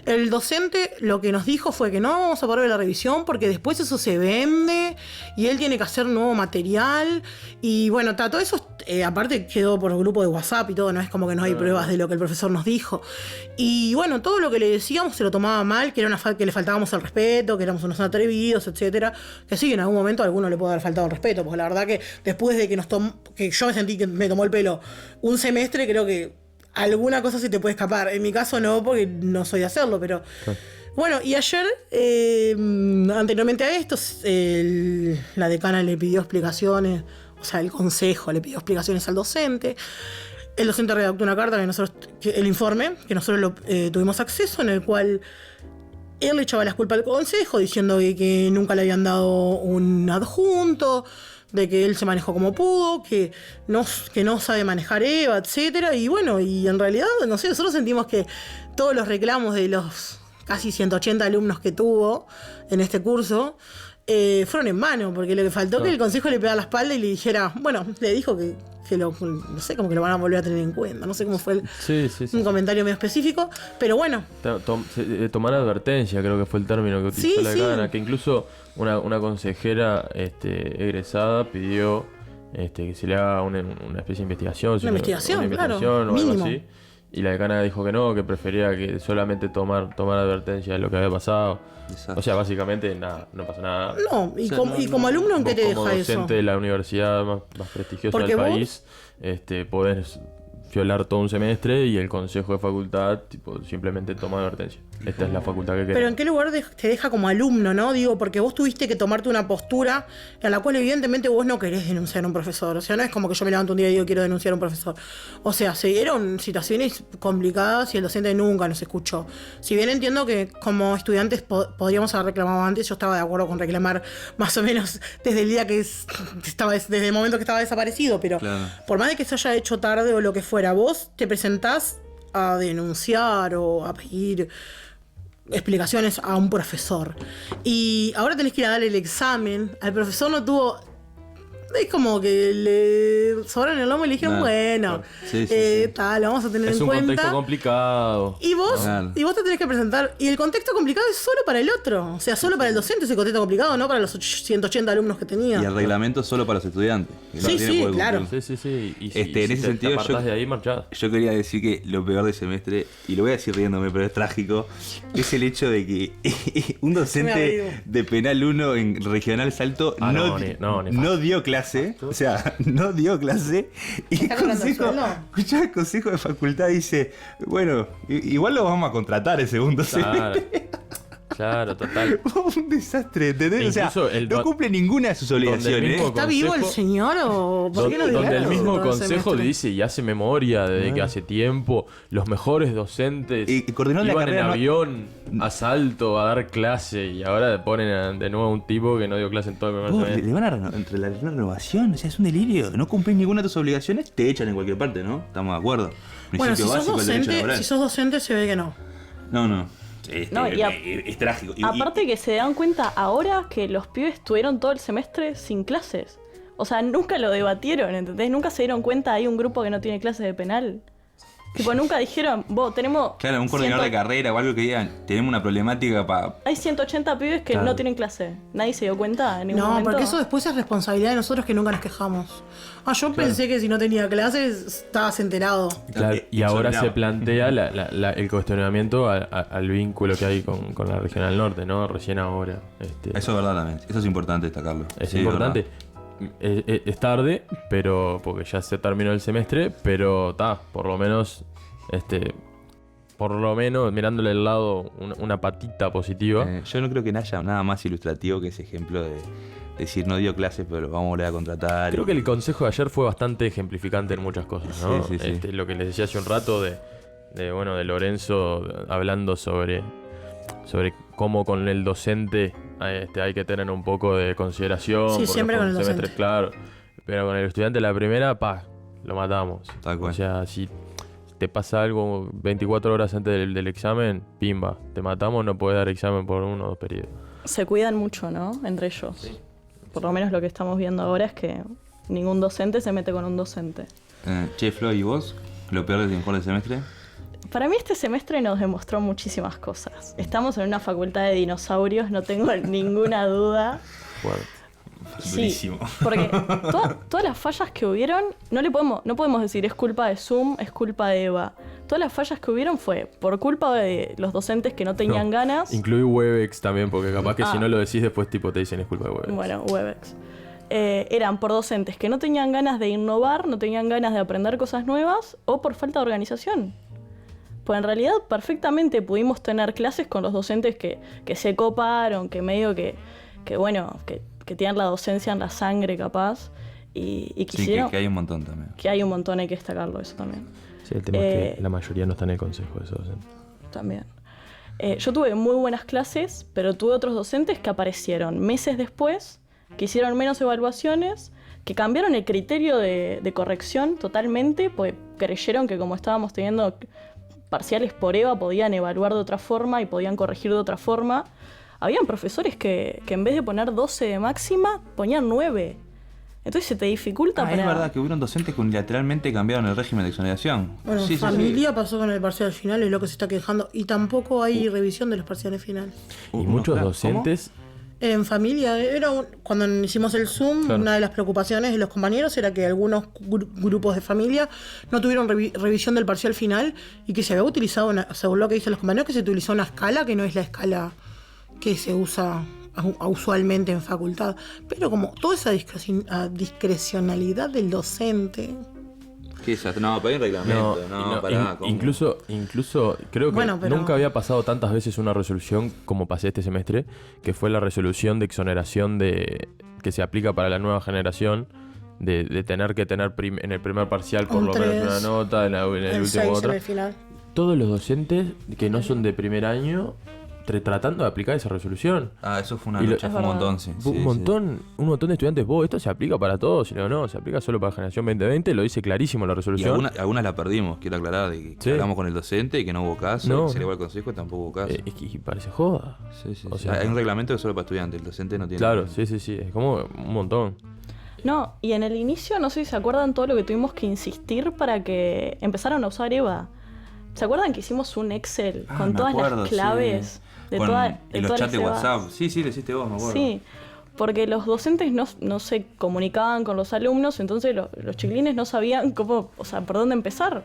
El docente lo que nos dijo fue que no vamos a poder ver la revisión porque después eso se vende y él tiene que hacer nuevo material. Y bueno, todo eso aparte quedó por el grupo de WhatsApp y todo, no es como que no hay pruebas de lo que el profesor nos dijo. Y bueno, todo lo que le decíamos se lo tomaba mal, que era que le faltábamos el respeto, que éramos unos atrevidos, etcétera. Que sí, en algún momento a alguno le puede haber faltado el respeto, porque la verdad que después de que yo me sentí que me tomó el pelo un semestre, creo que alguna cosa se te puede escapar. En mi caso no, porque no soy de hacerlo, pero... Bueno, y ayer, anteriormente a esto, la decana le pidió explicaciones, o sea, el consejo le pidió explicaciones al docente. El docente redactó una carta el informe, que nosotros tuvimos acceso, en el cual él le echaba las culpas al consejo, diciendo que nunca le habían dado un adjunto, de que él se manejó como pudo, que no sabe manejar EVA, etcétera. Y bueno, y en realidad, no sé, nosotros sentimos que todos los reclamos de los casi 180 alumnos que tuvo en este curso fueron en vano, porque lo que faltó que el consejo le pegara la espalda y le dijera, bueno, le dijo que no sé, como que lo van a volver a tener en cuenta, no sé cómo fue un comentario medio específico, pero bueno. Tomar advertencia, creo que fue el término que utilizó la decana, que incluso una consejera egresada pidió que se le haga una especie de investigación. Una investigación, claro, o mínimo. Algo así. Y la decana dijo que no, que prefería que solamente tomar advertencia de lo que había pasado. Exacto. O sea, básicamente nada, no pasa nada. No, y como alumno, ¿en qué te deja eso? Como docente de la universidad más prestigiosa del país, podés violar todo un semestre y el consejo de facultad simplemente toma advertencia. Esta es la facultad que queremos. Pero ¿en qué lugar te deja como alumno, no? Digo, porque vos tuviste que tomarte una postura en la cual evidentemente vos no querés denunciar a un profesor. O sea, no es como que yo me levanto un día y digo quiero denunciar a un profesor. O sea, se dieron situaciones complicadas y el docente nunca nos escuchó. Si bien entiendo que como estudiantes podríamos haber reclamado antes, yo estaba de acuerdo con reclamar más o menos desde el día desde el momento que estaba desaparecido, pero claro, por más de que se haya hecho tarde o lo que fuera, vos te presentás a denunciar o a pedir explicaciones a un profesor y ahora tenés que ir a dar el examen. El profesor no tuvo es como que le sobraron el lomo y le dijeron, bueno, tal, lo vamos a tener Es en un cuenta. contexto complicado. Y vos te tenés que presentar. Y el contexto complicado es solo para el otro. O sea, solo para el docente ese contexto complicado, no para los 180 alumnos que tenía. Y el reglamento solo para los estudiantes. Sí, claro. Sí. Y En ese sentido, de ahí, marchás. yo quería decir que lo peor del semestre, y lo voy a decir riéndome, pero es trágico, es el hecho de que un docente de Penal 1 en Regional Salto no dio clase. O sea, no dio clase. Y el consejo de facultad dice, bueno, igual lo vamos a contratar el segundo semestre. Claro, total. Un desastre, ¿entendés? O sea, Incluso no cumple ninguna de sus obligaciones. ¿Está vivo el señor o por qué no Donde el mismo todo el consejo semestre? dice y hace memoria de que hace tiempo los mejores docentes Y coordinó la iban en carrera, avión a Salto a dar clase y ahora ponen de nuevo un tipo que no dio clase en todo el primer semestre. Le van a entre la renovación, o sea, es un delirio. No cumplís ninguna de tus obligaciones, te echan en cualquier parte, ¿no? Estamos de acuerdo. Bueno, si Principio sos, básico del derecho laboral. si sos docente se ve que no. No. Y Es trágico. aparte que se dan cuenta ahora que los pibes estuvieron todo el semestre sin clases. O sea, nunca lo debatieron, ¿entendés? Nunca se dieron cuenta, hay un grupo que no tiene clases de penal. Tipo, nunca dijeron, vos, tenemos... Claro, un coordinador de carrera o algo que digan, tenemos una problemática para... Hay 180 pibes que no tienen clase. Nadie se dio cuenta en ningún momento. No, porque eso después es responsabilidad de nosotros que nunca nos quejamos. Yo pensé que si no tenía clases estabas enterado. Claro, y ahora se plantea el cuestionamiento al vínculo que hay con la Regional Norte, ¿no? Recién ahora. Eso es verdad también. Eso es importante destacarlo. Es importante. Es tarde, pero porque ya se terminó el semestre, pero por lo menos mirándole el lado una patita positiva. Yo no creo que haya nada más ilustrativo que ese ejemplo de decir no dio clases, pero lo vamos a volver a contratar. Creo que el consejo de ayer fue bastante ejemplificante en muchas cosas, ¿no? Sí. Lo que les decía hace un rato de Lorenzo hablando sobre cómo con el docente hay que tener un poco de consideración. Sí, siempre con el docente. Claro, pero con el estudiante la primera, lo matamos. Tal cual. O sea, si te pasa algo 24 horas antes del examen, pimba, te matamos, no puedes dar examen por 1 o 2 periodos. Se cuidan mucho, ¿no? Entre ellos. Sí. Por lo menos lo que estamos viendo ahora es que ningún docente se mete con un docente. Flo, ¿y vos? ¿Lo peor del mejor del semestre? Para mí este semestre nos demostró muchísimas cosas. Estamos en una facultad de dinosaurios, no tengo ninguna duda. Fuerte. Sí, durísimo. Porque todas las fallas que hubieron, no podemos decir es culpa de Zoom, es culpa de Eva. Todas las fallas que hubieron fue por culpa de los docentes que no tenían ganas. Incluí Webex también, porque capaz que si no lo decís después te dicen es culpa de Webex. Bueno, Webex. Eran por docentes que no tenían ganas de innovar, no tenían ganas de aprender cosas nuevas o por falta de organización. Pues en realidad perfectamente pudimos tener clases con los docentes que se coparon, que medio que tienen la docencia en la sangre capaz y quisieron... Sí, que hay un montón también. Que hay un montón, hay que destacarlo eso también. Sí, el tema es que la mayoría no está en el consejo de esos docentes. También. Yo tuve muy buenas clases, pero tuve otros docentes que aparecieron meses después, que hicieron menos evaluaciones, que cambiaron el criterio de corrección totalmente, pues creyeron que como estábamos teniendo parciales por EVA podían evaluar de otra forma y podían corregir de otra forma. Habían profesores que en vez de poner 12 de máxima, ponían 9. Entonces se te dificulta para... Es verdad que hubieron docentes que unilateralmente cambiaron el régimen de exoneración. Bueno, familia pasó con el parcial final y lo que se está quejando. Y tampoco hay revisión de los parciales finales. Y muchos docentes... En familia, cuando hicimos el Zoom, claro. Una de las preocupaciones de los compañeros era que algunos grupos de familia no tuvieron revisión del parcial final y que se había utilizado, según lo que dicen los compañeros, que se utilizó una escala que no es la escala que se usa usualmente en facultad. Pero como toda esa discrecionalidad del docente... ¿Qué es? No, pero hay un reglamento. Incluso creo que nunca había pasado tantas veces una resolución como pasé este semestre, que fue la resolución de exoneración que se aplica para la nueva generación, de tener que tener en el primer parcial por lo menos una nota, en el último otra. Todos los docentes que no son de primer año tratando de aplicar esa resolución. Eso fue una lucha, fue un montón, sí. Un montón de estudiantes, esto se aplica para todos, sino no, se aplica solo para la generación 2020, lo dice clarísimo la resolución. Y algunas la perdimos, quiero aclarar, de que hablamos con el docente y que no hubo caso, que se le va al consejo y tampoco hubo caso. Es que parece joda. O sea, hay un reglamento que es solo para estudiantes, el docente no tiene. Claro, sí, es como un montón. No, y en el inicio, no sé si se acuerdan todo lo que tuvimos que insistir para que empezaran a usar EVA. ¿Se acuerdan que hicimos un Excel con me todas acuerdo, las claves sí. de Con toda los todas chats de las EVA? WhatsApp. Sí, lo hiciste vos, me acuerdo. Sí, porque los docentes no se comunicaban con los alumnos, entonces los chiquilines no sabían cómo, o sea, por dónde empezar.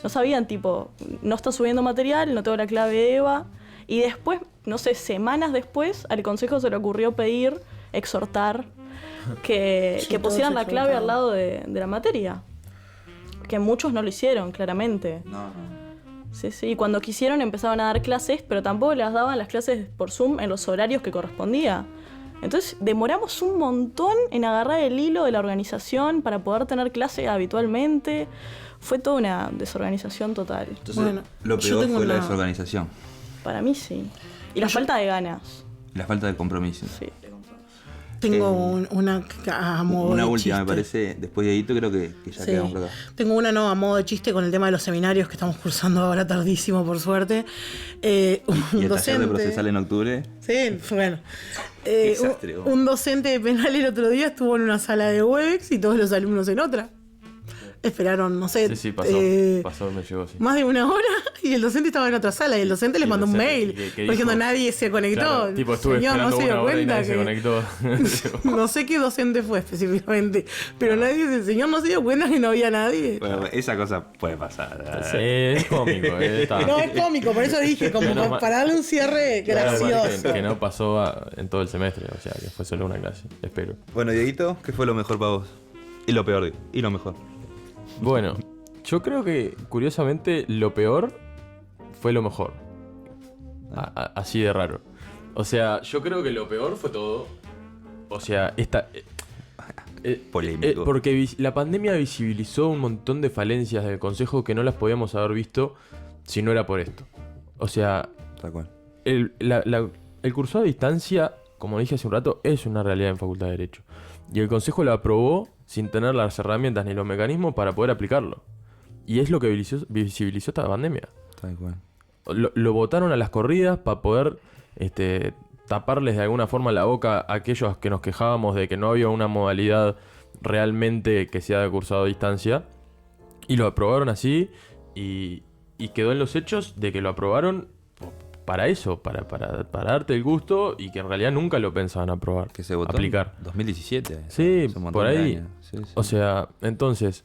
No sabían, tipo, no está subiendo material, no tengo la clave de EVA. Y después, no sé, semanas después, al consejo se le ocurrió pedir, exhortar, que Sí, pusieran todos la clave exhortaban. al lado de la materia. Que muchos no lo hicieron, claramente. No. Sí, sí, y cuando quisieron empezaban a dar clases, pero tampoco las daban las clases por Zoom en los horarios que correspondía. Entonces demoramos un montón en agarrar el hilo de la organización para poder tener clase habitualmente. Fue toda una desorganización total. Entonces, Bueno, lo yo peor tengo fue la una- desorganización. Para mí sí. Y la falta de ganas. La falta de compromiso. Sí. Tengo una a modo Una de última, me chiste. parece. Después de Edito, creo que ya Sí. quedamos por acá. Tengo una no a modo de chiste con el tema de los seminarios que estamos cursando ahora tardísimo, por suerte. Un Y el docente. taller de procesal en octubre. Sí, bueno. Desastre, vos. Un docente de penal el otro día estuvo en una sala de Webex y todos los alumnos en otra. Esperaron, no sé, Sí, pasó, me llegó, sí. más de una hora y el docente estaba en otra sala y el docente les Y mandó un no sé, mail ¿qué diciendo dijo? nadie se conectó. Claro, tipo, estuve Señor, no esperando se dio una hora y cuenta nadie se conectó. no sé qué docente fue específicamente, pero el señor no se dio cuenta que no había nadie. Bueno, esa cosa puede pasar. Sí, es cómico. Está. No, es cómico, por eso dije, como Menos mal. para darle un cierre Claro, gracioso. que no pasó en todo el semestre, o sea, que fue solo una clase, espero. Bueno, Dieguito, ¿qué fue lo mejor para vos? Y lo peor, y lo mejor. Bueno, yo creo que curiosamente lo peor fue lo mejor. Así de raro. O sea, yo creo que lo peor fue todo. O sea, Polémico. porque la pandemia visibilizó un montón de falencias del consejo que no las podíamos haber visto si no era por esto. O sea, Tal cual. el cursado a distancia, como dije hace un rato, es una realidad en Facultad de Derecho. Y el consejo lo aprobó sin tener las herramientas ni los mecanismos para poder aplicarlo. Y es lo que visibilizó esta pandemia. Tal cual. Lo votaron a las corridas para poder taparles de alguna forma la boca a aquellos que nos quejábamos de que no había una modalidad realmente que sea de cursado a distancia. Y lo aprobaron así y quedó en los hechos de que lo aprobaron para eso, para darte el gusto y que en realidad nunca lo pensaban aprobar, Que se votó aplicar. en 2017. Sí, Hace un montón por de ahí. años. Sí, sí. O sea, entonces,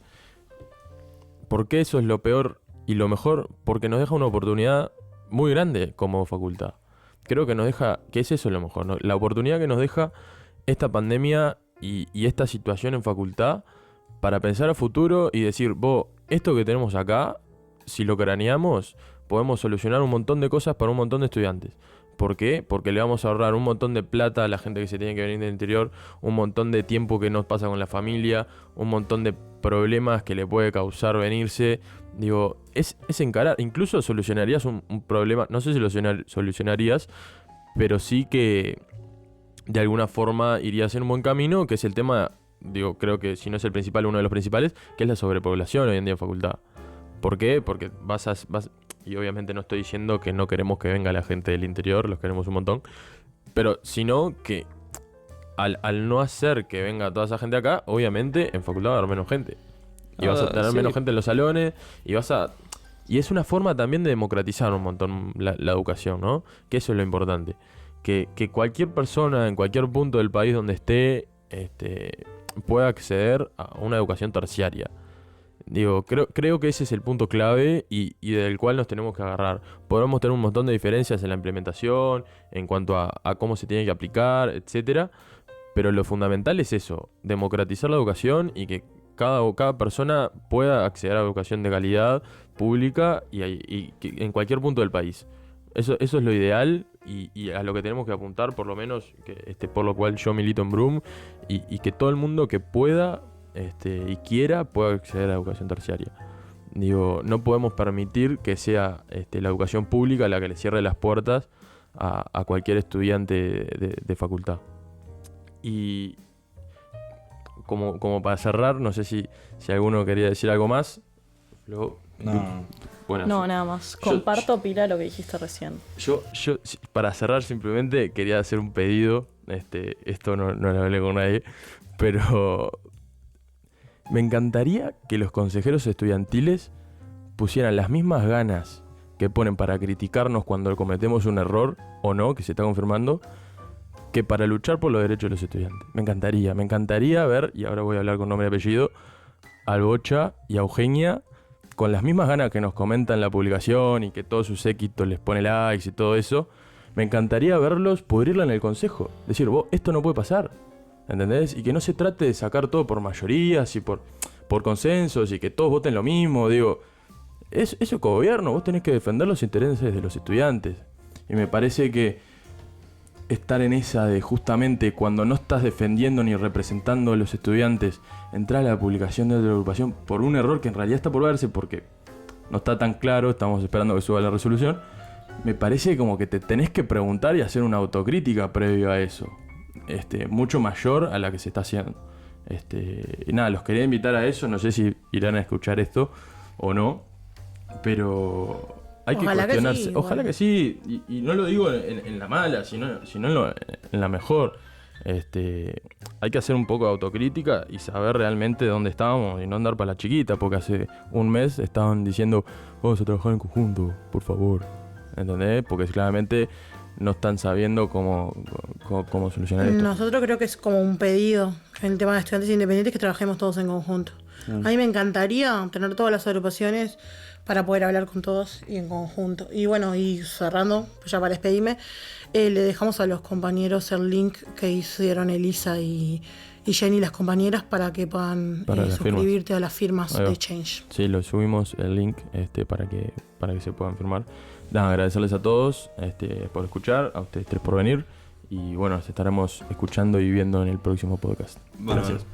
¿por qué eso es lo peor y lo mejor? Porque nos deja una oportunidad muy grande como facultad. Creo que nos deja, que es eso lo mejor, ¿no? La oportunidad que nos deja esta pandemia y esta situación en facultad para pensar a futuro y decir, vos, esto que tenemos acá, si lo craneamos, podemos solucionar un montón de cosas para un montón de estudiantes. ¿Por qué? Porque le vamos a ahorrar un montón de plata a la gente que se tiene que venir del interior, un montón de tiempo que nos pasa con la familia, un montón de problemas que le puede causar venirse. Digo, es encarar, incluso solucionarías un problema, no sé si lo solucionarías, pero sí que de alguna forma irías en un buen camino, que es el tema, digo, creo que si no es el principal, uno de los principales, que es la sobrepoblación hoy en día en facultad. ¿Por qué? Porque y obviamente no estoy diciendo que no queremos que venga la gente del interior, los queremos un montón, pero sino que al no hacer que venga toda esa gente acá, obviamente en facultad va a haber menos gente. Y vas a tener Sí. menos gente en los salones y y es una forma también de democratizar un montón la educación, ¿no? Que eso es lo importante. Que cualquier persona en cualquier punto del país donde esté pueda acceder a una educación terciaria. Digo, creo que ese es el punto clave y del cual nos tenemos que agarrar. Podemos tener un montón de diferencias en la implementación, en cuanto a cómo se tiene que aplicar, etcétera. Pero lo fundamental es eso, democratizar la educación y que cada persona pueda acceder a educación de calidad pública y que en cualquier punto del país. Eso es lo ideal y a lo que tenemos que apuntar, por lo menos, por lo cual yo milito en Brum, y que todo el mundo que pueda y quiera pueda acceder a la educación terciaria. Digo, no podemos permitir que sea la educación pública la que le cierre las puertas a cualquier estudiante de facultad. Y como para cerrar, no sé si alguno quería decir algo más. Luego, No. bueno, No, nada más. Comparto, Pila, lo que dijiste recién. Yo, para cerrar, simplemente quería hacer un pedido. Esto no lo hablé con nadie, pero Me encantaría que los consejeros estudiantiles pusieran las mismas ganas que ponen para criticarnos cuando cometemos un error o no, que se está confirmando, que para luchar por los derechos de los estudiantes. Me encantaría ver, y ahora voy a hablar con nombre y apellido, al Bocha y a Eugenia con las mismas ganas que nos comentan la publicación y que todo su séquito les pone likes y todo eso. Me encantaría verlos pudrirla en el consejo. Decir, vos, esto no puede pasar, ¿entendés? Y que no se trate de sacar todo por mayorías y por consensos y que todos voten lo mismo. Digo, eso es gobierno, vos tenés que defender los intereses de los estudiantes. Y me parece que estar en esa de justamente cuando no estás defendiendo ni representando a los estudiantes, entrar a la publicación de otra agrupación por un error que en realidad está por verse porque no está tan claro, estamos esperando que suba la resolución, me parece como que te tenés que preguntar y hacer una autocrítica previo a eso, mucho mayor a la que se está haciendo. Y nada, los quería invitar a eso, no sé si irán a escuchar esto o no, pero hay que cuestionarse. Ojalá que sí, y no lo digo en la mala, sino en la mejor. Hay que hacer un poco de autocrítica y saber realmente dónde estábamos y no andar para la chiquita, porque hace un mes estaban diciendo vamos a trabajar en conjunto, por favor, ¿entendés? Porque claramente no están sabiendo cómo solucionar esto. Nosotros creo que es como un pedido en el tema de estudiantes independientes que trabajemos todos en conjunto. A mí me encantaría tener todas las agrupaciones para poder hablar con todos y en conjunto. Y bueno, y cerrando, pues ya para despedirme, le dejamos a los compañeros el link que hicieron Elisa y Jenny, las compañeras, para que puedan suscribirte a las firmas de Change. Sí, lo subimos el link para que se puedan firmar. Nada, agradecerles a todos por escuchar, a ustedes tres por venir. Y bueno, nos estaremos escuchando y viendo en el próximo podcast. Gracias.